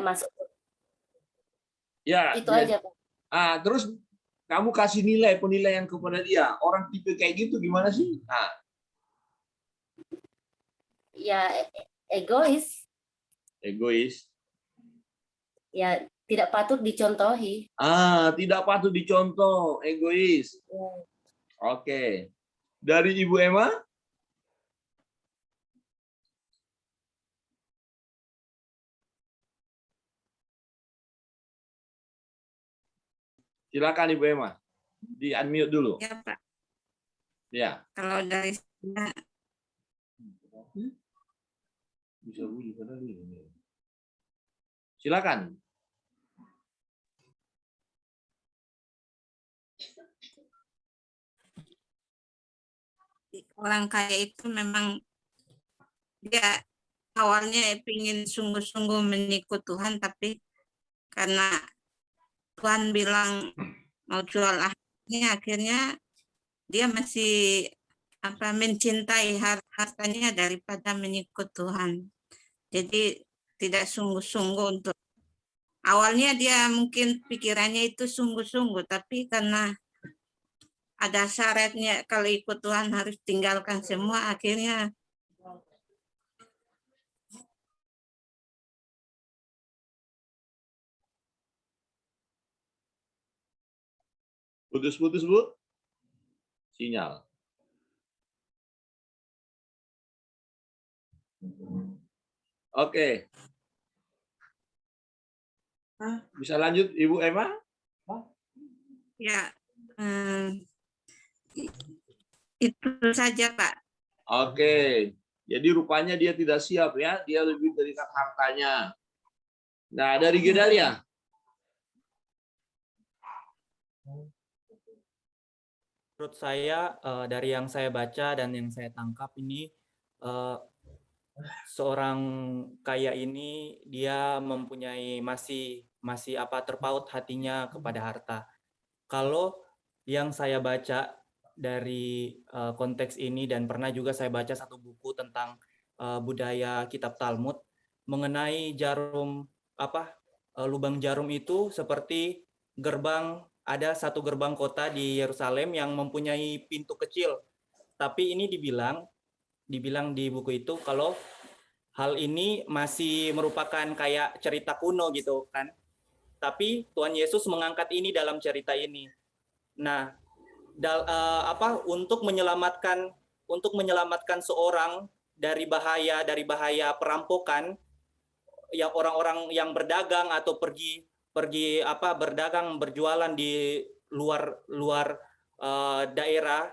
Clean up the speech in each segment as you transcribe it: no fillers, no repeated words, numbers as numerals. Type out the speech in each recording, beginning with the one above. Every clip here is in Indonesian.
masuk. Ya, Itu aja, Pak. Terus kamu kasih penilaian kepada dia. Orang tipe kayak gitu gimana sih? Ya, egois. Egois. Ya, tidak patut dicontohi. Tidak patut dicontoh, egois. Oke. Dari Ibu Emma? Silakan Ibu Emma. Di unmute dulu. Ya, Pak. Ya. Kalau dari saya, bisa bunyi padahal ini. Silakan. orang kaya itu memang dia awalnya ingin sungguh-sungguh mengikut Tuhan, tapi karena Tuhan bilang mau jual akhirnya dia masih mencintai hartanya daripada mengikut Tuhan. Jadi tidak sungguh-sungguh untuk awalnya dia mungkin pikirannya itu sungguh-sungguh, tapi karena ada syaratnya kalau ikut Tuhan harus tinggalkan semua, akhirnya Putus-putus, Bu. Sinyal. Oke. Bisa lanjut, Ibu Emma? ya itu saja, Pak. Oke. Jadi rupanya dia tidak siap ya. Dia lebih terikat hartanya. Nah, dari Gedalia. Menurut saya dari yang saya baca dan yang saya tangkap ini seorang kaya ini dia mempunyai masih terpaut hatinya kepada harta. Kalau yang saya baca dari konteks ini dan pernah juga saya baca satu buku tentang budaya kitab Talmud mengenai lubang jarum itu seperti ada satu gerbang kota di Yerusalem yang mempunyai pintu kecil. Tapi ini dibilang di buku itu kalau hal ini masih merupakan kayak cerita kuno gitu kan. Tapi Tuhan Yesus mengangkat ini dalam cerita ini. Nah, untuk menyelamatkan seorang dari bahaya perampokan, yang orang-orang yang berdagang atau pergi berdagang berjualan di luar daerah,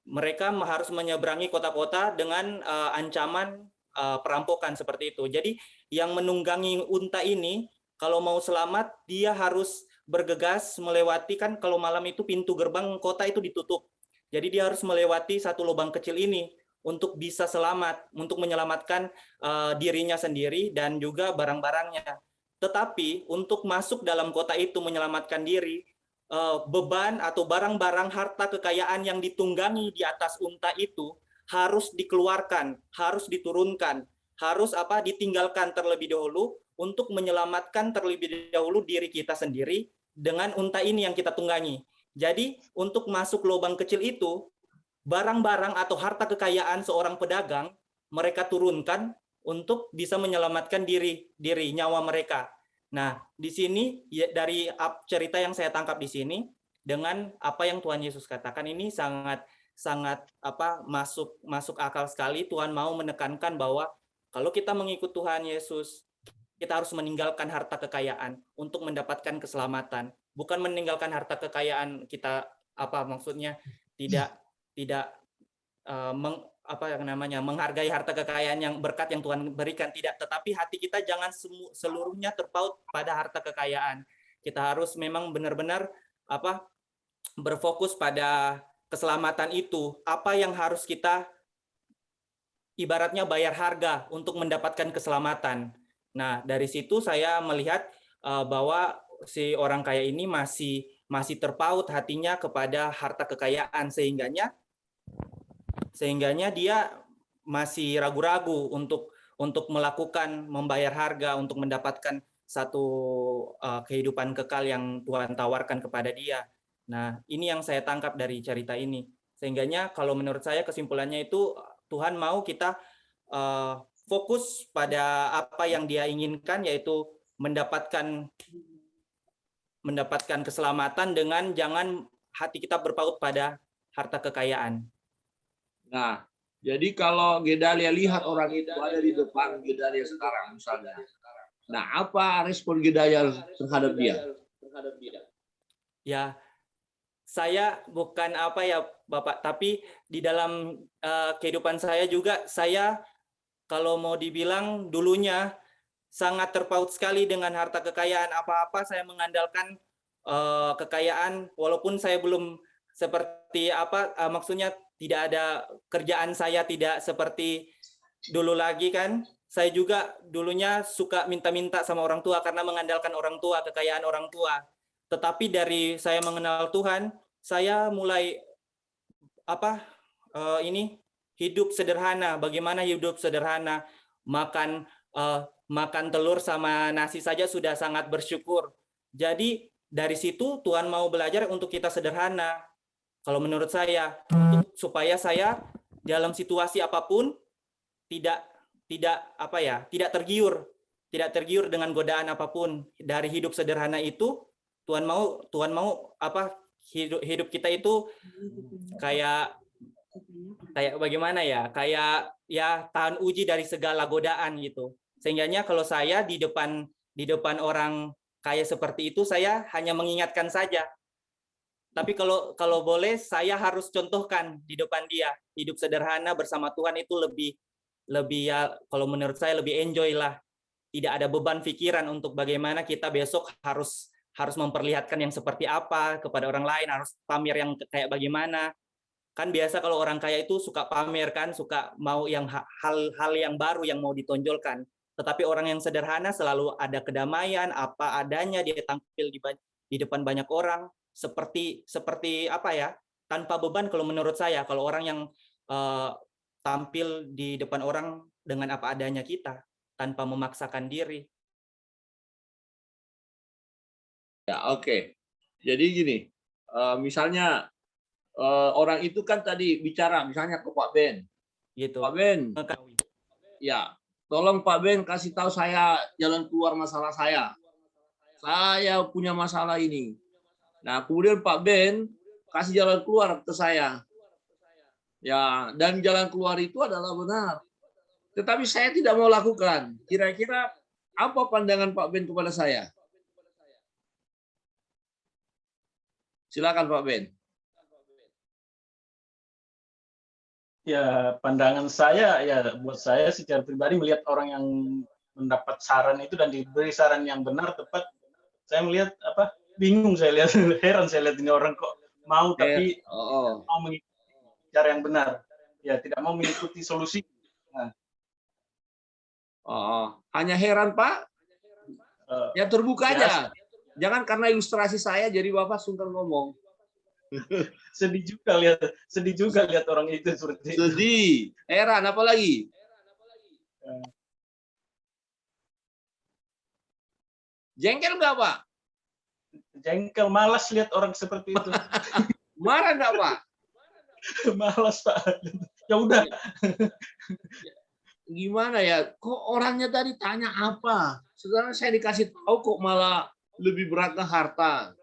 mereka harus menyeberangi kota-kota dengan ancaman perampokan seperti itu. Jadi yang menunggangi unta ini kalau mau selamat dia harus bergegas melewati, kan kalau malam itu pintu gerbang kota itu ditutup. Jadi dia harus melewati satu lubang kecil ini untuk bisa selamat, untuk menyelamatkan dirinya sendiri dan juga barang-barangnya. Tetapi untuk masuk dalam kota itu menyelamatkan diri, beban atau barang-barang harta kekayaan yang ditunggangi di atas unta itu harus dikeluarkan, harus diturunkan, harus ditinggalkan terlebih dahulu untuk menyelamatkan terlebih dahulu diri kita sendiri dengan unta ini yang kita tunggangi. Jadi untuk masuk lubang kecil itu, barang-barang atau harta kekayaan seorang pedagang mereka turunkan untuk bisa menyelamatkan diri nyawa mereka. Nah, di sini dari cerita yang saya tangkap di sini dengan apa yang Tuhan Yesus katakan ini sangat masuk akal sekali. Tuhan mau menekankan bahwa kalau kita mengikut Tuhan Yesus, kita harus meninggalkan harta kekayaan untuk mendapatkan keselamatan. Bukan meninggalkan harta kekayaan kita maksudnya tidak menghargai harta kekayaan yang berkat yang Tuhan berikan, tidak, tetapi hati kita jangan seluruhnya terpaut pada harta kekayaan. Kita harus memang benar-benar berfokus pada keselamatan itu. Apa yang harus kita ibaratnya bayar harga untuk mendapatkan keselamatan. Nah, dari situ saya melihat bahwa si orang kaya ini masih terpaut hatinya kepada harta kekayaan, sehingganya dia masih ragu-ragu untuk untuk melakukan membayar harga untuk mendapatkan satu kehidupan kekal yang Tuhan tawarkan kepada dia. Nah, ini yang saya tangkap dari cerita ini. Sehingganya kalau menurut saya kesimpulannya itu Tuhan mau kita fokus pada apa yang Dia inginkan, yaitu mendapatkan keselamatan dengan jangan hati kita berpaut pada harta kekayaan. Nah, jadi kalau Gedalia lihat orang itu ada di depan Gedalia sekarang misalnya. Nah, apa respon Gedalia terhadap dia? Ya, saya bukan apa ya Bapak, tapi di dalam kehidupan saya juga, saya kalau mau dibilang dulunya sangat terpaut sekali dengan harta kekayaan. Apa-apa saya mengandalkan kekayaan, walaupun saya belum seperti apa, maksudnya tidak ada kerjaan, saya tidak seperti dulu lagi kan. Saya juga dulunya suka minta-minta sama orang tua karena mengandalkan orang tua, kekayaan orang tua. Tetapi dari saya mengenal Tuhan, saya mulai hidup sederhana. Bagaimana hidup sederhana? Makan telur sama nasi saja sudah sangat bersyukur. Jadi dari situ Tuhan mau belajar untuk kita sederhana. Kalau menurut saya, supaya saya dalam situasi apapun tidak tergiur dengan godaan apapun. Dari hidup sederhana itu Tuhan mau hidup kita itu kayak bagaimana ya, kayak ya tahan uji dari segala godaan gitu. Sehingganya kalau saya di depan orang kaya seperti itu, saya hanya mengingatkan saja. Tapi kalau boleh saya harus contohkan di depan dia, hidup sederhana bersama Tuhan itu lebih ya, kalau menurut saya lebih enjoy lah. Tidak ada beban pikiran untuk bagaimana kita besok harus memperlihatkan yang seperti apa kepada orang lain, harus pamer yang kayak bagaimana. Kan biasa kalau orang kaya itu suka pamer kan, suka mau yang hal yang baru yang mau ditonjolkan. Tetapi orang yang sederhana selalu ada kedamaian, apa adanya, dia tampil di depan banyak orang seperti apa ya, tanpa beban. Kalau menurut saya, kalau orang yang tampil di depan orang dengan apa adanya kita, tanpa memaksakan diri. Ya, oke. Jadi gini, misalnya orang itu kan tadi bicara misalnya ke Pak Ben. Gitu. Pak Ben, ya, tolong Pak Ben kasih tahu saya jalan keluar masalah saya. Saya punya masalah ini. Nah, kemudian Pak Ben kasih jalan keluar ke saya. Ya, dan jalan keluar itu adalah benar. Tetapi saya tidak mau lakukan. Kira-kira apa pandangan Pak Ben kepada saya? Silakan Pak Ben. Ya, pandangan saya ya, buat saya secara pribadi melihat orang yang mendapat saran itu dan diberi saran yang benar tepat, saya melihat bingung, saya lihat heran, saya lihat ini orang kok mau tapi mau mengikuti cara yang benar, ya tidak mau mengikuti solusi. Nah. Hanya heran Pak? Ya terbuka aja. Jangan karena ilustrasi saya jadi Bapak sungkan ngomong. Sedih juga lihat orang itu seperti itu. Sedih, heran, apa lagi? Jengkel nggak Pak? Jengkel, malas lihat orang seperti itu. Marah nggak Pak? Malas Pak. Ya udah. Gimana ya? Kok orangnya tadi tanya apa? Sekarang saya dikasih tahu kok malah lebih berat ke harta.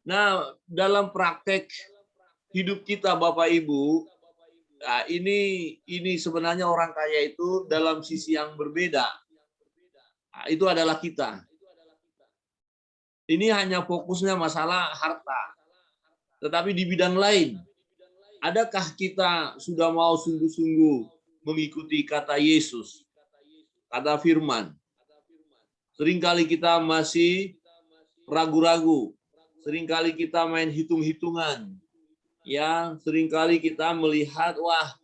Nah, dalam praktek hidup kita Bapak Ibu, nah ini sebenarnya orang kaya itu dalam sisi yang berbeda. Nah, itu adalah kita. Ini hanya fokusnya masalah harta. Tetapi di bidang lain, adakah kita sudah mau sungguh-sungguh mengikuti kata Yesus, kata firman? Seringkali kita masih ragu-ragu. Seringkali kita main hitung-hitungan. Ya, seringkali kita melihat, wah,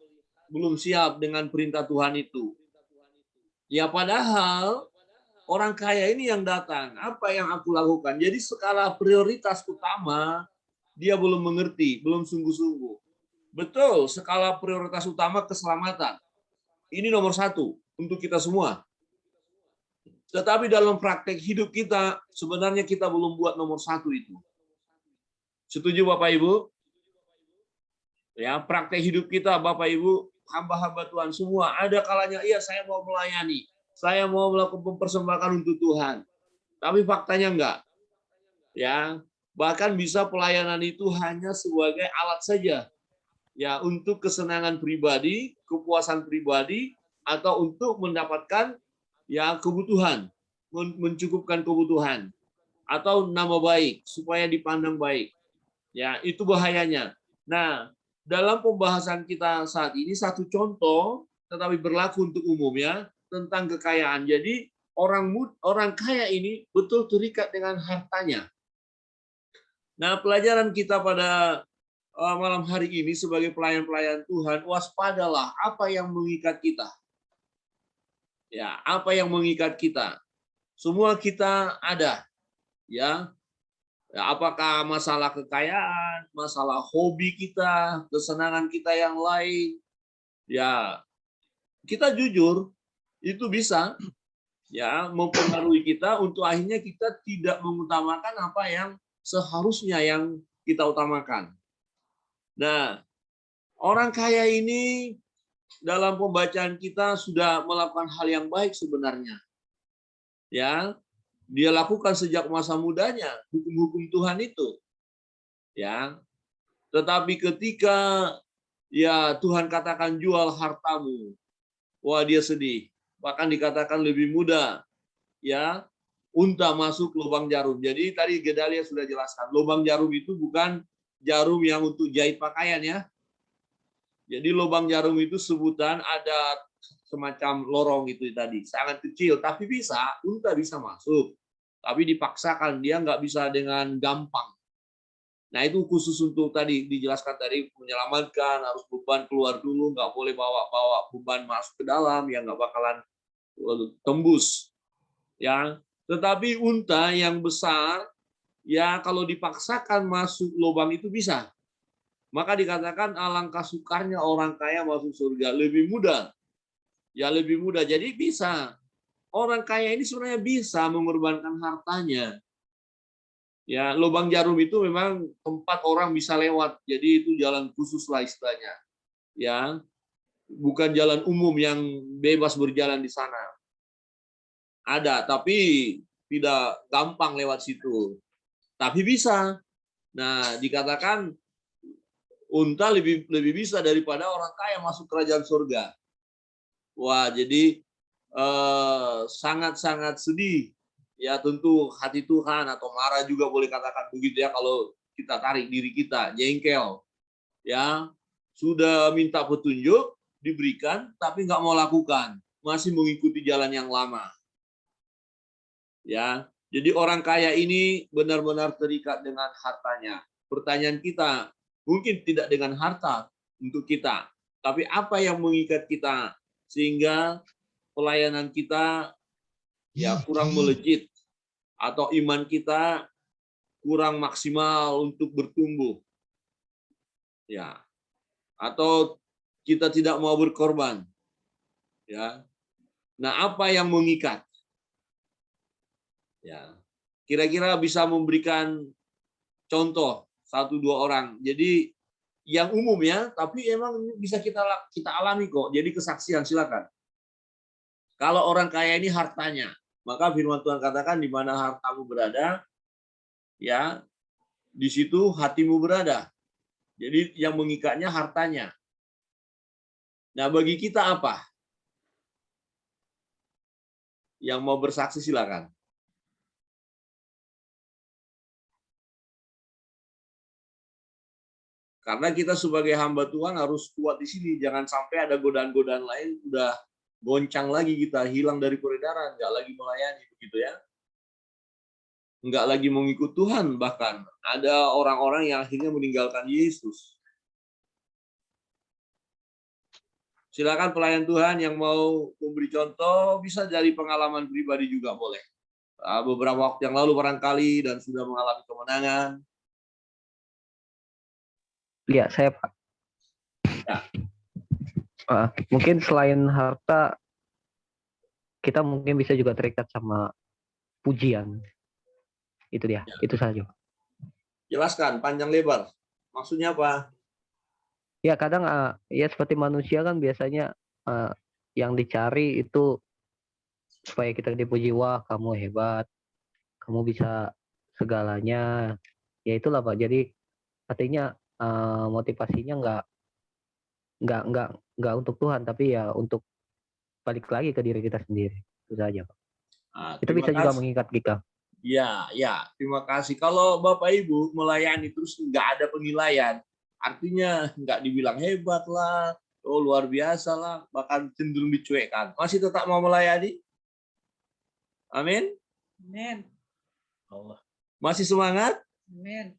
belum siap dengan perintah Tuhan itu. Ya, padahal orang kaya ini yang datang, apa yang aku lakukan? Jadi skala prioritas utama, dia belum mengerti, belum sungguh-sungguh. Betul, skala prioritas utama keselamatan. Ini nomor satu untuk kita semua. Tetapi dalam praktek hidup kita, sebenarnya kita belum buat nomor satu itu. Setuju Bapak Ibu? Ya, praktek hidup kita Bapak Ibu, hamba-hamba Tuhan semua, ada kalanya iya saya mau melayani, saya mau melakukan mempersembahkan untuk Tuhan. Tapi faktanya enggak. Ya, bahkan bisa pelayanan itu hanya sebagai alat saja. Ya, untuk kesenangan pribadi, kepuasan pribadi, atau untuk mendapatkan ya kebutuhan, mencukupkan kebutuhan, atau nama baik supaya dipandang baik. Ya, itu bahayanya. Nah, dalam pembahasan kita saat ini satu contoh, tetapi berlaku untuk umum ya, tentang kekayaan. Jadi orang kaya ini betul terikat dengan hartanya. Nah, pelajaran kita pada malam hari ini sebagai pelayan-pelayan Tuhan, waspadalah apa yang mengikat kita. Ya, apa yang mengikat kita? Semua kita ada, ya. Ya, apakah masalah kekayaan, masalah hobi kita, kesenangan kita yang lain, ya kita jujur itu bisa ya mempengaruhi kita untuk akhirnya kita tidak mengutamakan apa yang seharusnya yang kita utamakan. Nah, orang kaya ini dalam pembacaan kita sudah melakukan hal yang baik sebenarnya. Ya, dia lakukan sejak masa mudanya hukum-hukum Tuhan itu. Ya. Tetapi ketika ya Tuhan katakan jual hartamu, wah dia sedih. Bahkan dikatakan lebih mudah ya unta masuk lubang jarum. Jadi tadi Gedalia sudah jelaskan, lubang jarum itu bukan jarum yang untuk jahit pakaian ya. Jadi lubang jarum itu sebutan ada semacam lorong itu tadi, sangat kecil tapi bisa, unta bisa masuk. Tapi dipaksakan, dia nggak bisa dengan gampang. Nah itu khusus untuk tadi dijelaskan tadi menyelamatkan, harus beban keluar dulu, nggak boleh bawa beban masuk ke dalam, yang nggak bakalan tembus. Ya, tetapi unta yang besar, ya kalau dipaksakan masuk lubang itu bisa. Maka dikatakan alangkah sukarnya orang kaya masuk surga, lebih mudah. Ya lebih mudah, jadi bisa. Orang kaya ini sebenarnya bisa mengorbankan hartanya. Ya, lubang jarum itu memang tempat orang bisa lewat. Jadi itu jalan khusus lah istilahnya. Ya, bukan jalan umum yang bebas berjalan di sana. Ada, tapi tidak gampang lewat situ. Tapi bisa. Nah, dikatakan unta lebih bisa daripada orang kaya masuk kerajaan surga. Wah, jadi sangat-sangat sedih ya, tentu hati Tuhan atau marah juga boleh katakan begitu ya, kalau kita tarik diri kita jengkel ya, sudah minta petunjuk diberikan tapi nggak mau lakukan, masih mengikuti jalan yang lama ya. Jadi orang kaya ini benar-benar terikat dengan hartanya. Pertanyaan kita mungkin tidak dengan harta untuk kita, tapi apa yang mengikat kita sehingga pelayanan kita ya kurang melejit atau iman kita kurang maksimal untuk bertumbuh. Ya. Atau kita tidak mau berkorban. Ya. Nah, apa yang mengikat? Ya. Kira-kira bisa memberikan contoh 1-2 orang. Jadi yang umum ya, tapi emang bisa kita alami kok. Jadi kesaksian silakan. Kalau orang kaya ini hartanya, maka firman Tuhan katakan di mana hartamu berada, ya di situ hatimu berada. Jadi yang mengikatnya hartanya. Nah, bagi kita apa? Yang mau bersaksi silakan. Karena kita sebagai hamba Tuhan harus kuat di sini, jangan sampai ada godaan-godaan lain udah goncang lagi kita, hilang dari peredaran, nggak lagi melayani begitu ya. Nggak lagi mengikut Tuhan, bahkan ada orang-orang yang akhirnya meninggalkan Yesus. Silakan pelayan Tuhan yang mau memberi contoh, bisa dari pengalaman pribadi juga boleh. Beberapa waktu yang lalu barangkali dan sudah mengalami kemenangan. Ya, saya Pak. Ya. Mungkin selain harta, kita mungkin bisa juga terikat sama pujian. Itu dia, itu saja. Jelaskan panjang lebar. Maksudnya apa? Ya kadang ya seperti manusia kan biasanya yang dicari itu supaya kita dipuji, wah kamu hebat, kamu bisa segalanya. Ya itulah Pak. Jadi artinya motivasinya nggak untuk Tuhan, tapi ya untuk balik lagi ke diri kita sendiri. Itu saja Pak. Itu Terima bisa juga kasih. mengikat kita. Ya, terima kasih. Kalau Bapak Ibu melayani terus nggak ada penilaian, artinya nggak dibilang hebat lah, oh luar biasa lah, bahkan cenderung dicuekkan. Masih tetap mau melayani? Amin. Amin. Allah. Masih semangat? Amin.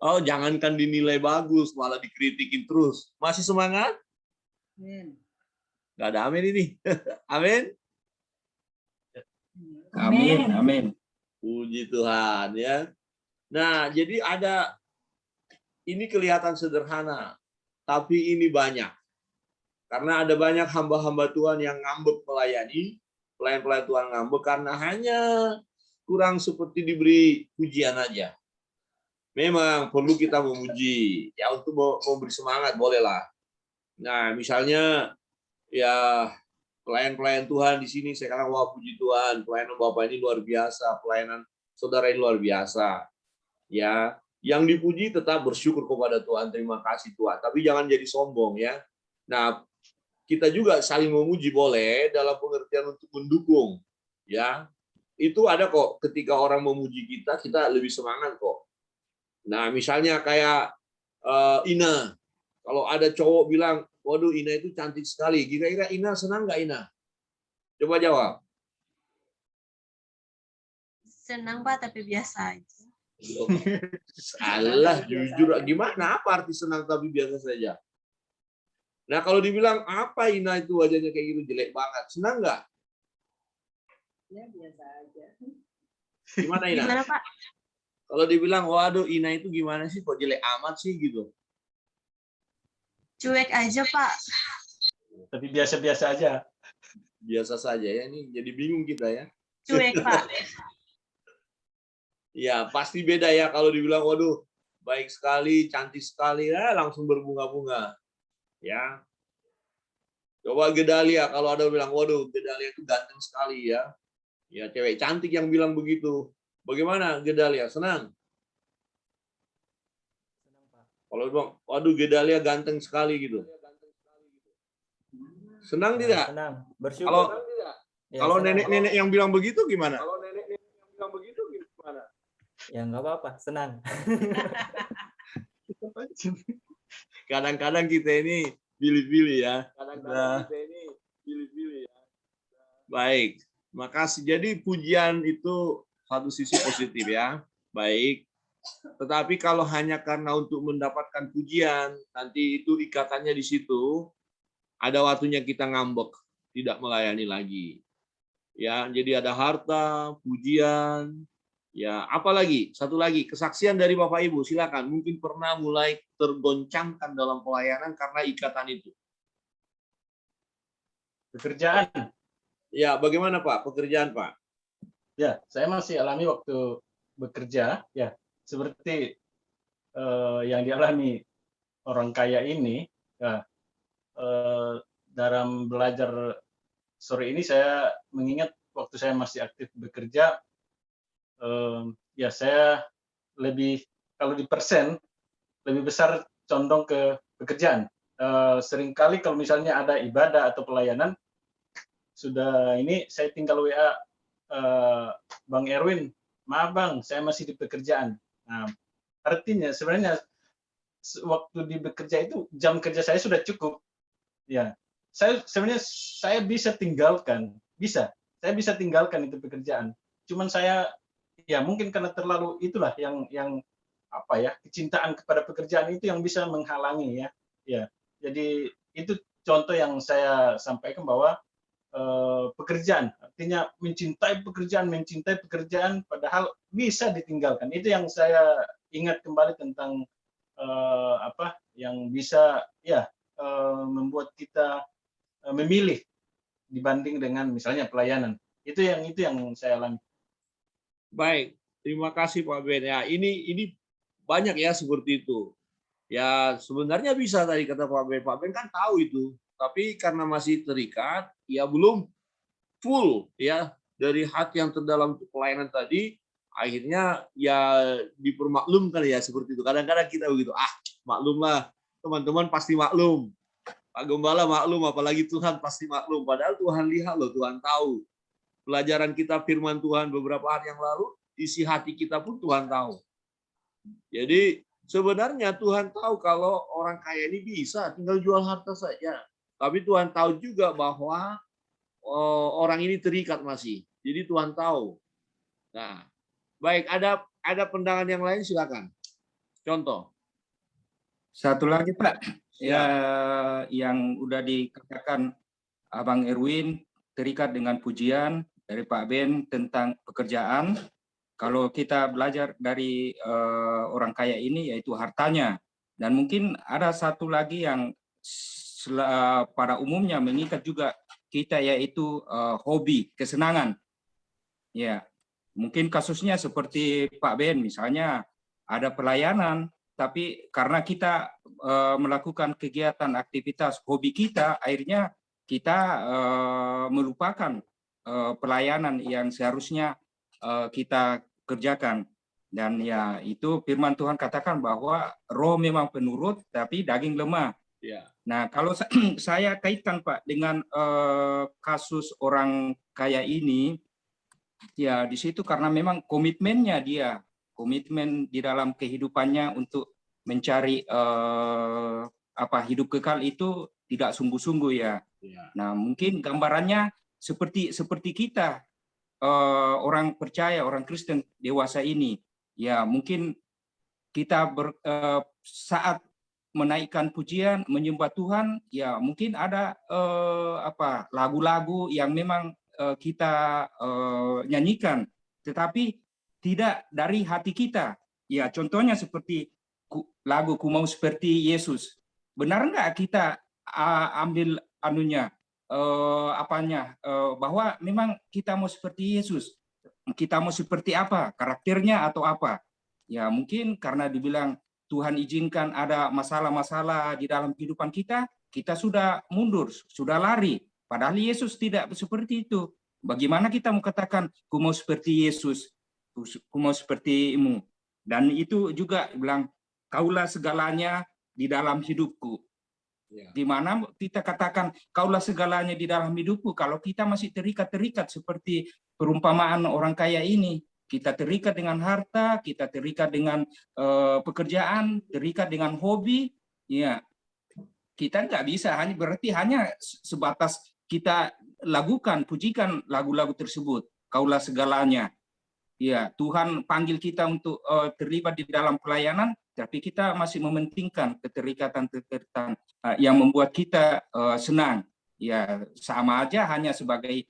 Oh, jangankan dinilai bagus, malah dikritikin terus. Masih semangat? Amin. Nggak ada amin ini. Amin. Amin. Amin. Puji Tuhan ya. Nah, jadi ini kelihatan sederhana, tapi ini banyak. Karena ada banyak hamba-hamba Tuhan yang ngambek melayani, pelayan-pelayan Tuhan ngambek karena hanya kurang seperti diberi pujian aja. Memang perlu kita memuji, ya untuk memberi semangat bolehlah. Nah, misalnya ya pelayan-pelayan Tuhan di sini sekarang, wah puji Tuhan, pelayanan Bapak ini luar biasa, pelayanan saudara ini luar biasa. Ya, yang dipuji tetap bersyukur kepada Tuhan, terima kasih Tuhan, tapi jangan jadi sombong ya. Nah, kita juga saling memuji boleh dalam pengertian untuk mendukung. Ya, itu ada kok ketika orang memuji kita lebih semangat kok. Nah, misalnya kayak Ina, kalau ada cowok bilang, waduh Ina itu cantik sekali, kira-kira Ina senang nggak Ina? Coba jawab. Senang Pak, tapi biasa aja. Salah, jujur. Gimana? Apa arti senang tapi biasa saja? Nah, kalau dibilang apa Ina itu wajahnya kayak gitu jelek banget, senang nggak? Ya biasa aja. Gimana Ina? Gimana Pak? Kalau dibilang, waduh Ina itu gimana sih, kok jelek amat sih gitu? Cuek aja Pak. Tapi biasa-biasa aja. Biasa saja ya, ini jadi bingung kita ya. Cuek Pak. Ya, pasti beda ya kalau dibilang, waduh, baik sekali, cantik sekali, ya langsung berbunga-bunga. Ya. Coba Gedalia, kalau ada bilang, waduh, Gedalia itu ganteng sekali ya. Ya, cewek cantik yang bilang begitu. Bagaimana Gedalia? Senang? Kalau bilang, waduh, Gedalia ganteng sekali gitu. Senang tidak? Senang, bersyukur. Kalau Ya, kalau senang. nenek-nenek yang bilang begitu gimana? Ya nggak apa-apa, senang. Kadang-kadang kita ini pilih-pilih ya. Baik, makasih. Jadi pujian itu satu sisi positif ya. Baik. Tetapi kalau hanya karena untuk mendapatkan pujian, nanti itu ikatannya di situ. Ada waktunya kita ngambek, tidak melayani lagi. Ya, jadi ada harta, pujian, ya, apalagi satu lagi kesaksian dari Bapak Ibu, silakan. Mungkin pernah mulai tergoncangkan dalam pelayanan karena ikatan itu. Pekerjaan. Ya, bagaimana Pak? Pekerjaan Pak? Ya, saya masih alami waktu bekerja, ya, seperti yang dialami orang kaya ini. Ya, dalam belajar sore ini saya mengingat waktu saya masih aktif bekerja, ya saya lebih, kalau di persen, lebih besar condong ke pekerjaan. Seringkali kalau misalnya ada ibadah atau pelayanan, sudah ini saya tinggal WA, Bang Erwin, maaf Bang, saya masih di pekerjaan. Nah, artinya sebenarnya waktu di bekerja itu jam kerja saya sudah cukup. Ya, sebenarnya saya bisa tinggalkan, saya bisa tinggalkan itu pekerjaan. Cuman saya, ya mungkin karena terlalu itulah yang apa ya, kecintaan kepada pekerjaan itu yang bisa menghalangi ya. Ya, jadi itu contoh yang saya sampaikan bahwa pekerjaan, artinya mencintai pekerjaan, padahal bisa ditinggalkan. Itu yang saya ingat kembali tentang apa yang bisa, ya membuat kita memilih dibanding dengan misalnya pelayanan. Itu yang saya alami. Baik, terima kasih Pak Ben. Ya, ini banyak ya seperti itu. Ya, sebenarnya bisa tadi kata Pak Ben. Pak Ben kan tahu itu, tapi karena masih terikat, ya belum full ya dari hati yang terdalam untuk pelayanan tadi, akhirnya ya dipermaklumkan ya seperti itu. Kadang-kadang kita begitu, maklumlah, teman-teman pasti maklum. Pak Gembala maklum, apalagi Tuhan pasti maklum. Padahal Tuhan lihat loh, Tuhan tahu. Pelajaran kita firman Tuhan beberapa hari yang lalu, isi hati kita pun Tuhan tahu. Jadi sebenarnya Tuhan tahu kalau orang kaya ini bisa tinggal jual harta saja. Tapi Tuhan tahu juga bahwa orang ini terikat masih. Jadi Tuhan tahu. Nah, baik, ada pandangan yang lain, silakan. Contoh. Satu lagi Pak, ya yang udah dikatakan Abang Erwin terikat dengan pujian dari Pak Ben tentang pekerjaan. Kalau kita belajar dari orang kaya ini yaitu hartanya, dan mungkin ada satu lagi yang pada umumnya mengikat juga kita yaitu hobi, kesenangan. Ya, mungkin kasusnya seperti Pak Ben misalnya ada pelayanan, tapi karena kita melakukan kegiatan aktivitas hobi kita, akhirnya kita melupakan pelayanan yang seharusnya kita kerjakan. Dan ya itu firman Tuhan katakan bahwa roh memang penurut tapi daging lemah. Ya. Nah, kalau saya kaitkan Pak dengan kasus orang kaya ini, ya di situ karena memang komitmennya dia, komitmen di dalam kehidupannya untuk mencari hidup kekal itu tidak sungguh-sungguh ya. Nah, mungkin gambarannya seperti kita orang percaya, orang Kristen dewasa ini, ya mungkin kita saat menaikkan pujian, menyembah Tuhan, ya mungkin ada lagu-lagu yang memang kita nyanyikan, tetapi tidak dari hati kita. Ya contohnya seperti lagu "Ku Mau Seperti Yesus". Benar nggak kita ambil anunya? Bahwa memang kita mau seperti Yesus, kita mau seperti apa, karakternya atau apa? Ya mungkin karena dibilang Tuhan izinkan ada masalah-masalah di dalam kehidupan kita, kita sudah mundur, sudah lari. Padahal Yesus tidak seperti itu. Bagaimana kita mau katakan, ku mau seperti Yesus, ku mau sepertimu. Dan itu juga bilang, kaulah segalanya di dalam hidupku. Di mana kita katakan kaulah segalanya di dalam hidupku kalau kita masih terikat seperti perumpamaan orang kaya ini. Kita terikat dengan harta, kita terikat dengan pekerjaan, terikat dengan hobi. Ya, kita nggak bisa hanya sebatas kita lakukan, pujikan lagu-lagu tersebut. Kaulah segalanya. Ya, Tuhan panggil kita untuk terlibat di dalam pelayanan, tapi kita masih mementingkan keterikatan yang membuat kita senang. Ya, sama aja hanya sebagai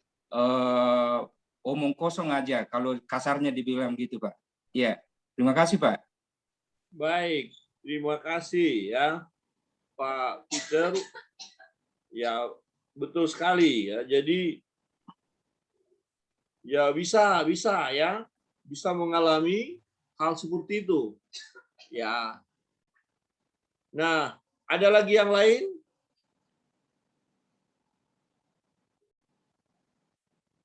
omong kosong aja kalau kasarnya dibilang gitu, Pak. Ya, terima kasih, Pak. Baik, terima kasih ya Pak Peter. Ya, betul sekali ya. Jadi ya bisa ya, bisa mengalami hal seperti itu. Ya. Nah, ada lagi yang lain?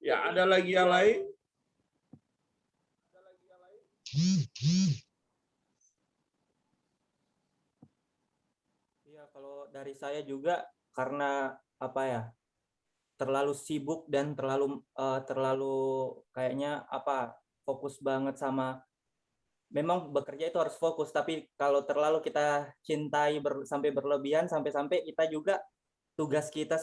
Ya, ada lagi yang lain? Ya, kalau dari saya juga karena terlalu sibuk dan terlalu kayaknya fokus banget sama, memang bekerja itu harus fokus, tapi kalau terlalu kita cintai sampai berlebihan, sampai kita juga tugas kita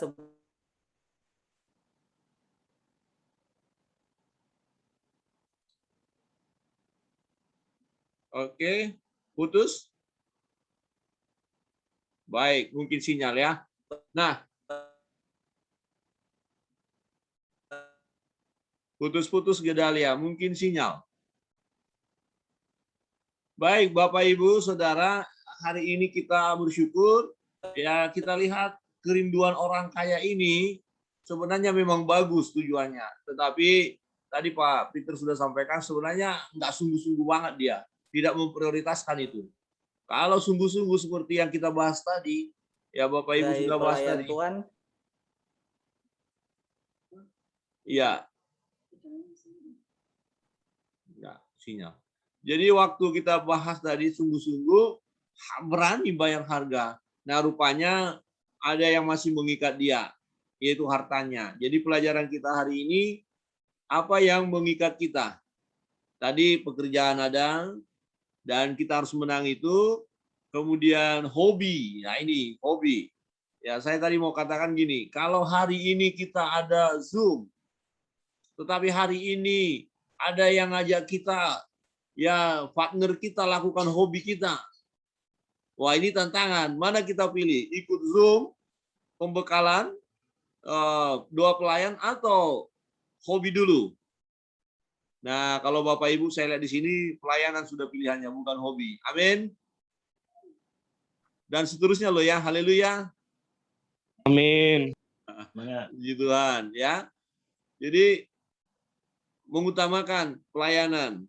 Oke, putus? Baik, mungkin sinyal ya. Nah, putus-putus Gedalia, mungkin sinyal. Baik, Bapak Ibu, Saudara, hari ini kita bersyukur Ya, kita lihat kerinduan orang kaya ini sebenarnya memang bagus tujuannya. Tetapi tadi Pak Peter sudah sampaikan sebenarnya nggak sungguh-sungguh banget dia. Tidak memprioritaskan itu. Kalau sungguh-sungguh seperti yang kita bahas tadi, ya Bapak Ibu Dari sudah bahas pelayan tadi. Tuhan, Iya, ya, sinyal. Jadi waktu kita bahas tadi sungguh-sungguh berani bayar harga. Nah, rupanya ada yang masih mengikat dia, yaitu hartanya. Jadi pelajaran kita hari ini, apa yang mengikat kita? Tadi pekerjaan ada, dan kita harus menang itu. Kemudian hobi, nah ini hobi. Ya, saya tadi mau katakan gini, kalau hari ini kita ada Zoom, tetapi hari ini ada yang ngajak kita, ya partner kita lakukan hobi kita. Wah, ini tantangan. Mana kita pilih? Ikut Zoom, pembekalan, doa pelayan, atau hobi dulu? Nah, kalau Bapak Ibu saya lihat di sini, pelayanan sudah pilihannya, bukan hobi. Amin. Dan seterusnya loh ya, haleluya. Amin. Puji Tuhan ya. Jadi mengutamakan pelayanan.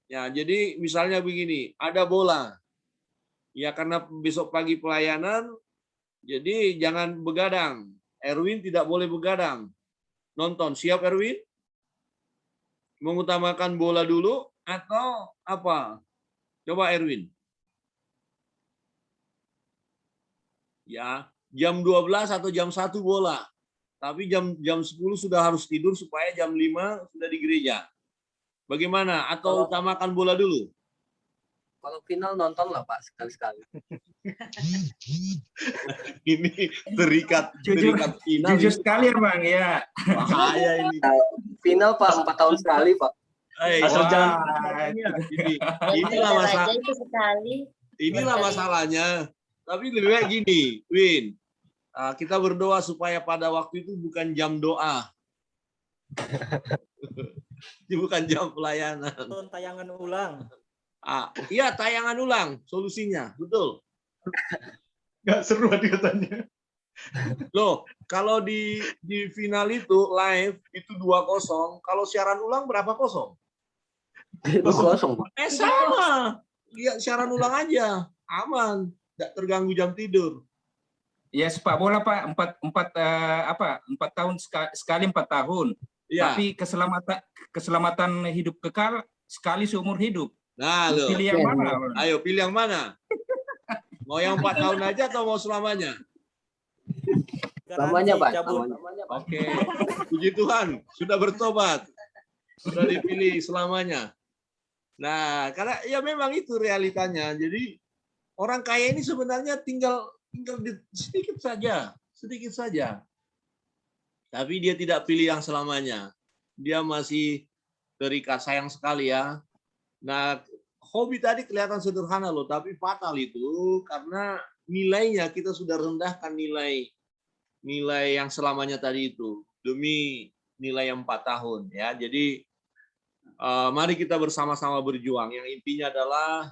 Ya, jadi misalnya begini, ada bola. Ya karena besok pagi pelayanan, jadi jangan begadang. Erwin tidak boleh begadang. Nonton, siap Erwin? Mengutamakan bola dulu atau apa? Coba Erwin. Ya, jam 12 atau jam 1 bola. Tapi jam 10 sudah harus tidur supaya jam 5 sudah di gereja. Bagaimana? Atau utamakan bola dulu? Kalau final nonton lah Pak sekali-sekali. Ini terikat final. Jujur sekali ya Bang ya. Bahaya ini. Final Pak 4 tahun sekali Pak. Asal jangan Inilah masalah. Raja itu sekali. Inilah masalahnya. Tapi lebih baik gini, Win. Kita berdoa supaya pada waktu itu bukan jam doa. Ini bukan jam pelayanan. nonton tayangan ulang. Iya, tayangan ulang solusinya, betul. nggak seru katanya. Loh, kalau di final itu live itu 2-0, kalau siaran ulang berapa kosong? Itu kosong Pak. Sama. Lihat siaran ulang aja, aman, tidak terganggu jam tidur. Ya sepak bola Pak 4 tahun sekali 4 tahun. Iya. Tapi keselamatan hidup kekal sekali seumur hidup. Nah, loh. Pilih yang mana? Ayo pilih yang mana? Mau yang 4 tahun aja atau mau selamanya? Selamanya Pak. Cabut. Oke. Puji Tuhan, sudah bertobat. Sudah dipilih selamanya. Nah, karena ya memang itu realitanya. Jadi orang kaya ini sebenarnya tinggal sedikit saja. Tapi dia tidak pilih yang selamanya. Dia masih terikat, sayang sekali ya. Nah, hobi tadi kelihatan sederhana loh, tapi fatal itu karena nilainya kita sudah rendahkan nilai yang selamanya tadi itu demi nilai yang 4 tahun ya. Jadi mari kita bersama-sama berjuang. Yang intinya adalah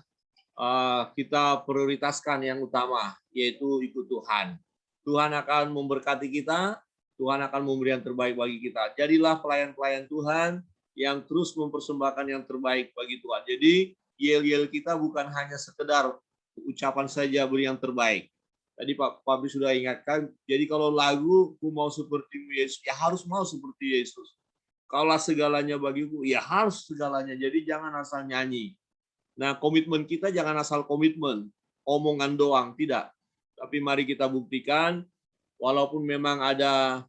kita prioritaskan yang utama, yaitu ikut Tuhan. Tuhan akan memberkati kita, Tuhan akan memberi yang terbaik bagi kita. Jadilah pelayan-pelayan Tuhan yang terus mempersembahkan yang terbaik bagi Tuhan. Jadi yel-yel kita bukan hanya sekedar ucapan saja beri yang terbaik. Tadi Pak Fabri sudah ingatkan, jadi kalau lagu ku mau seperti Yesus, ya harus mau seperti Yesus. Kalau segalanya bagiku, ya harus segalanya. Jadi jangan asal nyanyi. Nah, komitmen kita jangan asal komitmen, omongan doang, tidak. Tapi mari kita buktikan, walaupun memang ada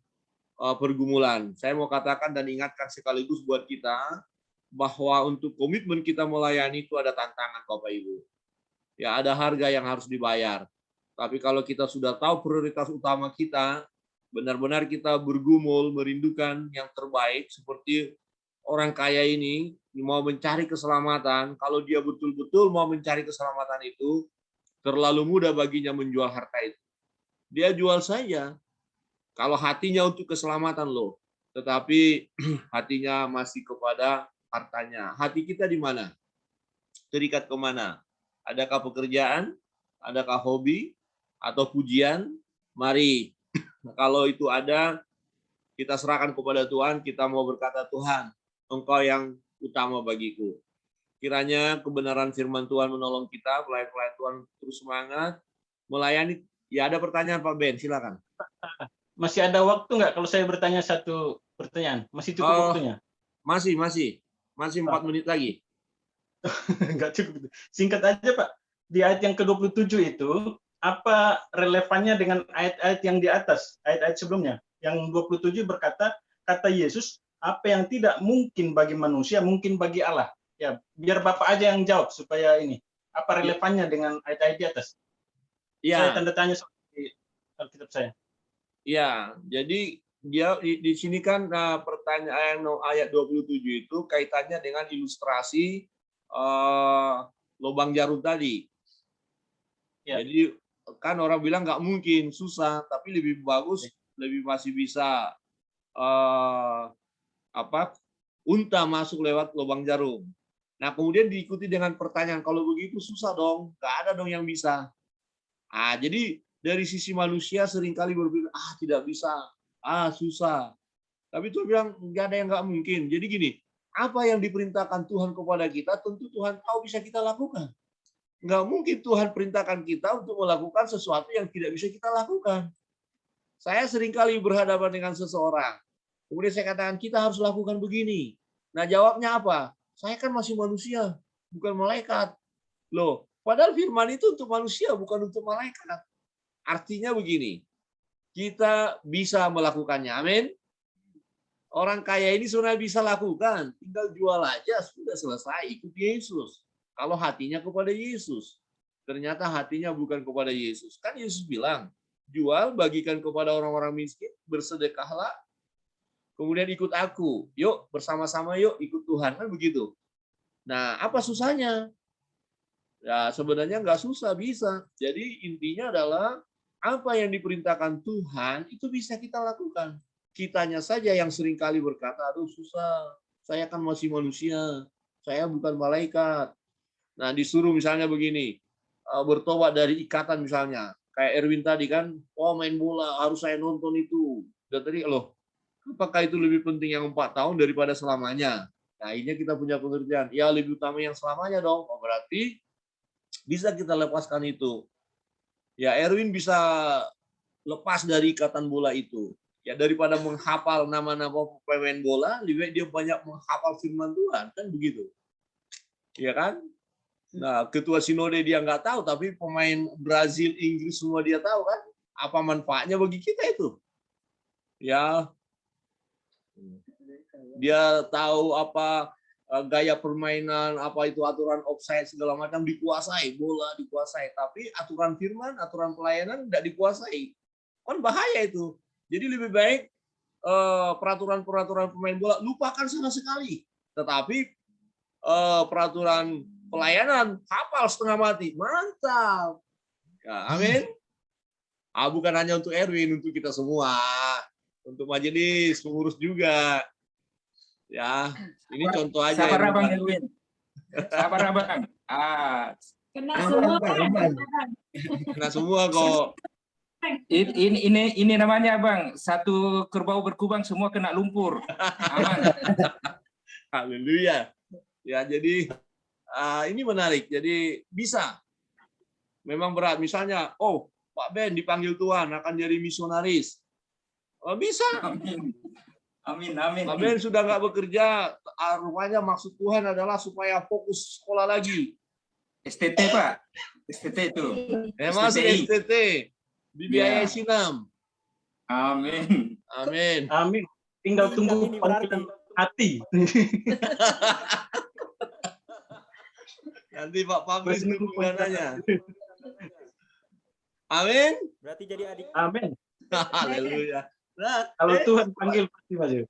pergumulan. Saya mau katakan dan ingatkan sekaligus buat kita, bahwa untuk komitmen kita melayani itu ada tantangan, Bapak Ibu. Ya, ada harga yang harus dibayar. Tapi kalau kita sudah tahu prioritas utama kita, benar-benar kita bergumul, merindukan yang terbaik, seperti orang kaya ini mau mencari keselamatan. Kalau dia betul-betul mau mencari keselamatan itu, terlalu mudah baginya menjual harta itu. Dia jual saja. Kalau hatinya untuk keselamatan loh, tetapi hatinya masih kepada hartanya. Hati kita di mana? Terikat kemana? Adakah pekerjaan? Adakah hobi? atau pujian, mari. Kalau itu ada, kita serahkan kepada Tuhan, kita mau berkata, Tuhan, Engkau yang utama bagiku. Kiranya kebenaran firman Tuhan menolong kita, pelayan-pelayan Tuhan terus semangat, melayani. Ya, ada pertanyaan Pak Ben, silakan. Masih ada waktu nggak kalau saya bertanya satu pertanyaan? Masih cukup waktunya? Masih 4 menit lagi. Nggak cukup. Singkat aja Pak, di ayat yang ke-27 itu, apa relevannya dengan ayat-ayat yang di atas, ayat-ayat sebelumnya? Yang 27 berkata, kata Yesus, apa yang tidak mungkin bagi manusia, mungkin bagi Allah. Ya, biar Bapak aja yang jawab supaya ini. Apa relevannya dengan ayat-ayat di atas? Saya Ya, tanda tanya di Alkitab saya. ya. Jadi dia di sini kan pertanyaan ayat 27 itu kaitannya dengan ilustrasi lubang jarum tadi. Ya. Jadi kan orang bilang nggak mungkin, susah, tapi lebih bagus, lebih masih bisa unta masuk lewat lubang jarum. Nah, kemudian diikuti dengan pertanyaan, kalau begitu susah dong, nggak ada dong yang bisa. Jadi dari sisi manusia seringkali berpikir, tidak bisa, susah. Tapi Tuhan bilang, nggak ada yang nggak mungkin. Jadi gini, apa yang diperintahkan Tuhan kepada kita, tentu Tuhan tahu bisa kita lakukan. Nggak mungkin Tuhan perintahkan kita untuk melakukan sesuatu yang tidak bisa kita lakukan. Saya seringkali berhadapan dengan seseorang. Kemudian saya katakan, kita harus lakukan begini. Nah, jawabnya apa? Saya kan masih manusia, bukan malaikat. Loh, padahal firman itu untuk manusia, bukan untuk malaikat. Artinya begini, kita bisa melakukannya. Amin. Orang kaya ini sebenarnya bisa lakukan. Tinggal jual aja, sudah selesai. Ikut Yesus. Kalau hatinya kepada Yesus. Ternyata hatinya bukan kepada Yesus. Kan Yesus bilang, jual, bagikan kepada orang-orang miskin, bersedekahlah, kemudian ikut aku. Yuk, bersama-sama yuk, ikut Tuhan. Kan begitu. Nah, apa susahnya? Ya, sebenarnya nggak susah, bisa. Jadi intinya adalah, apa yang diperintahkan Tuhan, itu bisa kita lakukan. Kitanya saja yang seringkali berkata, aduh susah, saya kan masih manusia, saya bukan malaikat. Nah, disuruh misalnya begini, bertobat dari ikatan misalnya. Kayak Erwin tadi kan, main bola, harus saya nonton itu. Dan tadi, loh, apakah itu lebih penting yang 4 tahun daripada selamanya? Nah, akhirnya kita punya pengertian. Ya, lebih utama yang selamanya dong. Berarti bisa kita lepaskan itu. Ya, Erwin bisa lepas dari ikatan bola itu. Ya, daripada menghafal nama-nama pemain bola, lebih baik dia banyak menghafal firman Tuhan. Kan begitu. Ya kan? Nah, ketua sinode dia nggak tahu, tapi pemain Brazil, Inggris semua dia tahu kan? Apa manfaatnya bagi kita itu? Ya, dia tahu apa gaya permainan, apa itu aturan offside segala macam dikuasai, bola dikuasai, tapi aturan firman, aturan pelayanan tidak dikuasai. Kan bahaya itu. Jadi lebih baik peraturan-peraturan pemain bola lupakan sama sekali. Tetapi peraturan pelayanan hafal setengah mati. Mantap. Ya, amin. Bukan hanya untuk Erwin, untuk kita semua. Untuk majelis, pengurus juga. Ya, ini contoh aja. Sabar Abang Erwin. Sabar Abang. Kena semua kan? Kena semua kok. Ini namanya Abang, satu kerbau berkubang semua kena lumpur. Aman. Haleluya. Ya, jadi ini menarik. Jadi bisa. Memang berat. Misalnya, Pak Ben dipanggil Tuhan akan jadi misionaris. Bisa. Amin. Amin, amin. Pak Ben sudah nggak bekerja, rupanya maksud Tuhan adalah supaya fokus sekolah lagi. STT Pak, STT itu. Masuk STT, dibiayai Ya. Sinam. Amin. Amin. Amin. Tinggal tunggu Ini berarti. panggilan hati. Nanti Pak Pabrik nunggu dananya. Amin. Berarti jadi adik. Amin. Haleluya. Nah, Kalau Tuhan panggil pasti maju.